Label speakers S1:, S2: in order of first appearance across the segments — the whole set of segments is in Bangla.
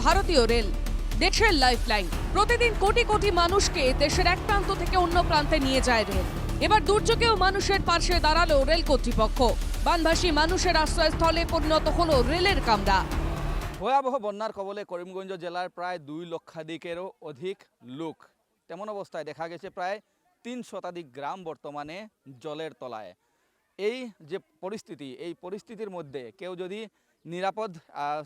S1: ভারতীয় রেল, দেশের লাইফলাইন। প্রতিদিন কোটি কোটি মানুষকে দেশের এক প্রান্ত থেকে অন্য প্রান্তে নিয়ে যায় রেল। এবার দুর্যোগেও মানুষের পাশে দাঁড়ালো রেল কর্তৃপক্ষ। বানভাসী মানুষের আশ্রয়স্থলে পরিণত হলো রেলের কামরা।
S2: ভয়াবহ বন্যার কবলে করিমগঞ্জ জেলার প্রায় 2 লক্ষাধিকেরও অধিক লোক। তেমন অবস্থায় দেখা গেছে প্রায় 3 শতাধিক গ্রাম বর্তমানে জলের তলায়। এই যে পরিস্থিতি, এই পরিস্থিতির মধ্যে কেউ যদি নিরাপদ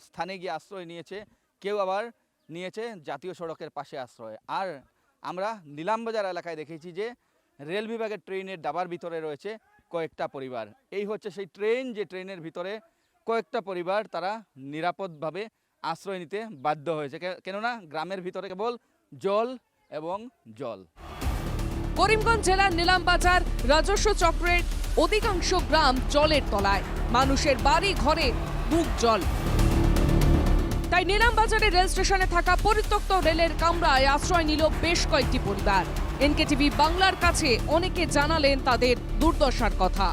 S2: স্থানে গিয়ে আশ্রয় নিয়েছে, কেউ আবার নিয়েছে জাতীয় সড়কের পাশে আশ্রয়। আর আমরা নিলামবাজার এলাকায় দেখেছি যে রেল বিভাগের ট্রেনের ডাবার ভিতরে রয়েছে কয়েকটা পরিবার। এই হচ্ছে সেই ট্রেন, যে ট্রেনের ভিতরে কয়েকটা পরিবার তারা নিরাপদভাবে আশ্রয় নিতে বাধ্য হয়েছে, কেননা গ্রামের ভিতরে কেবল জল এবং জল।
S1: করিমগঞ্জ জেলার নিলামবাজার রাজস্ব চক্রের অধিকাংশ গ্রাম জলের তলায়, মানুষের বাড়ি ঘরে বুক জল। তাই নিলামবাজারের রেল স্টেশনে থাকা পরিত্যক্ত রেলের কামরায় আশ্রয় নিল বেশ কয়েকটি পরিবার। এনকেটিভি বাংলার কাছে অনেকে জানালেন তাদের দুর্দশার কথা।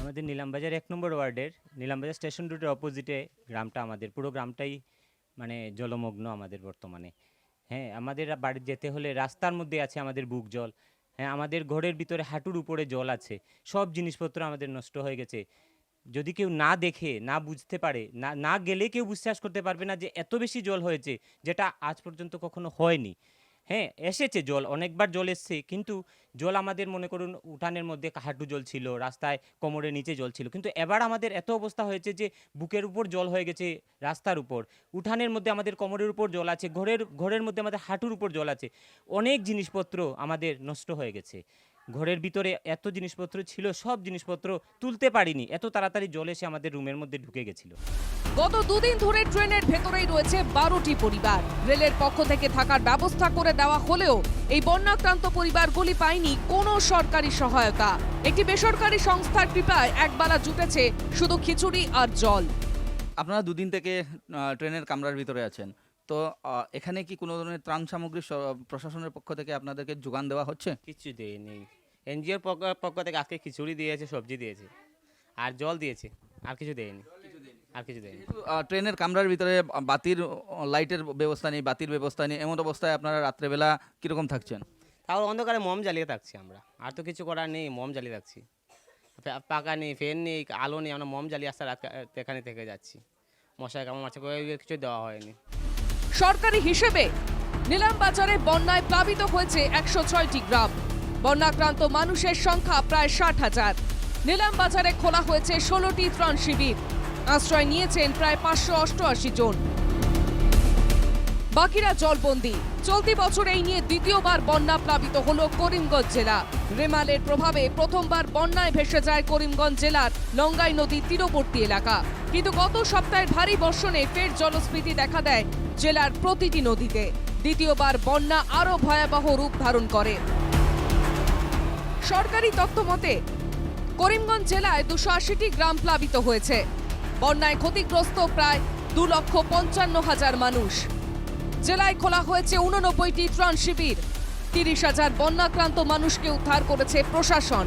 S3: আমাদের নিলামবাজার 1 নম্বর ওয়ার্ডের নিলামবাজার স্টেশন রুটের অপোজিটে গ্রামটা, আমাদের পুরো গ্রামটাই মানে জলমগ্ন আমাদের বর্তমানে। হ্যাঁ, আমাদের বাড়ি যেতে হলে রাস্তার মধ্যে আছে আমাদের বুক জল। হ্যাঁ, আমাদের ঘরের ভিতরে হাঁটুর উপরে জল আছে। সব জিনিসপত্র আমাদের নষ্ট হয়ে গেছে। যদি কেউ না দেখে, না বুঝতে পারে, না গেলে কেউ বিশ্বাস করতে পারবে না যে এত বেশি জল হয়েছে, যেটা আজ পর্যন্ত কখনো হয়নি। হ্যাঁ, এসেছে জল, অনেকবার জল এসছে, কিন্তু জল আমাদের মনে করুন উঠানের মধ্যে হাঁটু জল ছিল, রাস্তায় কোমরের নিচে জল ছিল, কিন্তু এবার আমাদের এত অবস্থা হয়েছে যে বুকের উপর জল হয়ে গেছে, রাস্তার উপর, উঠানের মধ্যে আমাদের কোমরের উপর জল আছে, ঘরের মধ্যে আমাদের হাঁটুর উপর জল আছে। অনেক জিনিসপত্র আমাদের নষ্ট হয়ে গেছে। ঘরের ভিতরে এত জিনিসপত্র ছিল, সব জিনিসপত্র তুলতে পারিনি, এত তাড়াতাড়ি জল এসে আমাদের রুমের মধ্যে ঢুকে গেছিল।
S1: গত দুদিন ধরে ট্রেনের ভেতরেই রয়েছে 12টি পরিবার। রেলের পক্ষ থেকে থাকার ব্যবস্থা করে দেওয়া হলেও এই বন্যাক্রান্ত পরিবারগুলি পায়নি কোনো সরকারি সহায়তা। একটি বেসরকারি সংস্থার কৃপায় একবেলা জুটেছে শুধু খিচুড়ি আর জল।
S2: আপনারা দুদিন থেকে ট্রেনের কামরার ভিতরে আছেন, তো এখানে কি কোনো ধরনের ত্রাণ সামগ্রী প্রশাসনের পক্ষ থেকে আপনাদেরকে যোগান দেওয়া হচ্ছে?
S3: কিছু দেয়নি। এনজিওর পক্ষ থেকে আজকে খিচুড়ি দিয়েছে, সবজি দিয়েছে আর জল দিয়েছে, আর কিছু দেয়নি।
S2: ট্রেনের কামরার ভিতরে বাতির লাইটের ব্যবস্থা নেই, বাতির ব্যবস্থা নেই, এমন অবস্থায় আপনারা রাত্রেবেলা কীরকম থাকছেন?
S3: তাও অন্ধকারে মম জ্বালিয়ে থাকছি আমরা, আর তো কিছু করার নেই, মম জ্বালিয়ে থাকছি। পাকা নেই, ফ্যান নেই, আলো নেই, আমরা মম জ্বালিয়ে আসতে রাত এখানে থেকে যাচ্ছি। মশাই কামড় মারছে, কিছু দেওয়া হয়নি।
S1: সরকারি হিসেবে নিলামবাজারে বন্যায় প্লাবিত হয়েছে 106টি গ্রাম। বন্যাক্রান্ত মানুষের সংখ্যা প্রায় 60,000। নিলামবাজারে খোলা হয়েছে 16টি ত্রাণ শিবির। আশ্রয় নিয়েছেন প্রায় 588 জন। বাকিরা জলবন্দী। চলতি বছর এই নিয়ে দ্বিতীয়বার বন্যা প্লাবিত হল করিমগঞ্জ জেলা। রেমালের প্রভাবে প্রথমবার বন্যায় ভেসে যায় করিমগঞ্জ জেলার লঙ্গাই নদীর তীরবর্তী এলাকা। কিন্তু গত সপ্তাহের ভারী বর্ষণে ফের জলস্ফীতি দেখা দেয় জেলার প্রতিটি নদীতে। দ্বিতীয়বার বন্যা আরও ভয়াবহ রূপ ধারণ করে। সরকারি তথ্য মতে করিমগঞ্জ জেলায় 280টি গ্রাম প্লাবিত হয়েছে। বন্যায় ক্ষতিগ্রস্ত প্রায় 2,55,000 মানুষ। জেলায় খোলা হয়েছে 89টি ত্রাণ শিবির। 30,000 বন্যাক্রান্ত মানুষকে উদ্ধার করেছে প্রশাসন।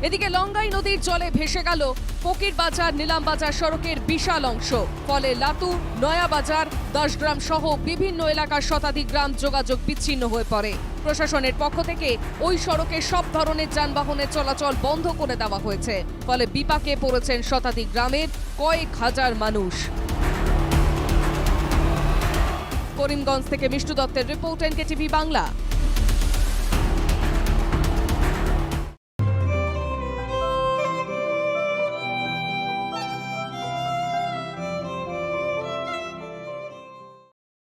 S1: এদিকে লঙ্গাই নদীর জলে ভেসে গেল ফকিরবাজার নিলামবাজার সড়কের বিশাল অংশ। ফলে লাতু, নয়াবাজার, 10 গ্রাম সহ বিভিন্ন এলাকার শতাধিক গ্রাম যোগাযোগ বিচ্ছিন্ন হয়ে পড়ে। প্রশাসনের পক্ষ থেকে ওই সড়কে সব ধরনের যানবাহনের চলাচল বন্ধ করে দেওয়া হয়েছে। ফলে বিপাকে পড়েছেন শতাধিক গ্রামের কয়েক হাজার মানুষ। করিমগঞ্জ থেকে মিষ্টু দত্তের রিপোর্ট, এনকেটিভি বাংলা।